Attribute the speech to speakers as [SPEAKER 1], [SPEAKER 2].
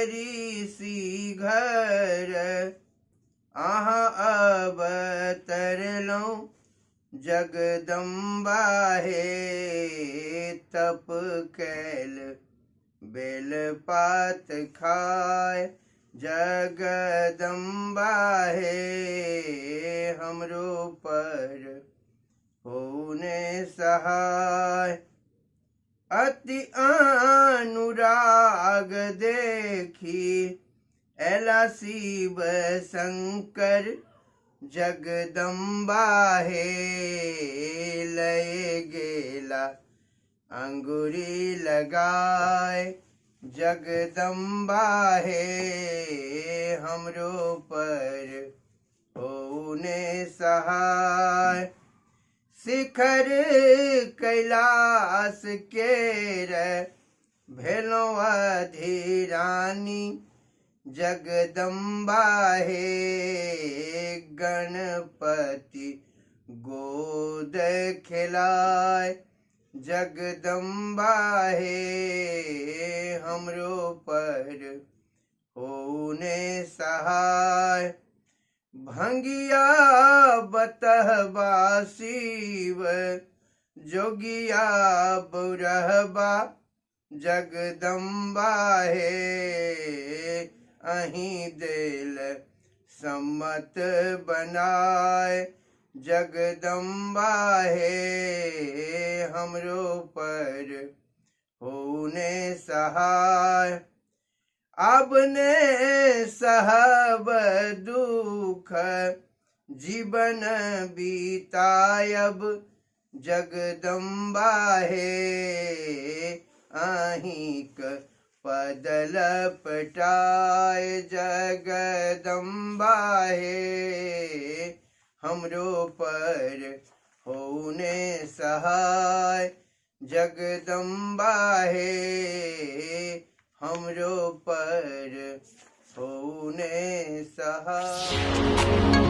[SPEAKER 1] सुंदरी सी घर आहा अवतरलो जगदम्बा हे तप कैल बेल पात खाय जगदम्बा हे हमरो पर होने सहाय। अति अनुराग देखी एला शिव शंकर जगदम्बा हे लय गेला अंगुरी लगाए जगदम्बा हे हमरो पर होने सहाय। शिखर कैलाश केर भेलो अधिरानी जगदम्बा हे गणपति गोद खिलाय जगदम्बा हे हमरो पर होने सहाय। भंगिया बतहबा शिव जोगिया बुरहबा जगदम्बा हे अहीं दिल सम्मत बनाए जगदम्बा हे हमरो पर होने सहाय। आपने सहब दुख जीवन बीतायब जगदम्बा हे अहिक पदल पटाय जगदम्बा हे हमरो पर होने सहाय जगदम्बा हे हमरो पर होने सहाय।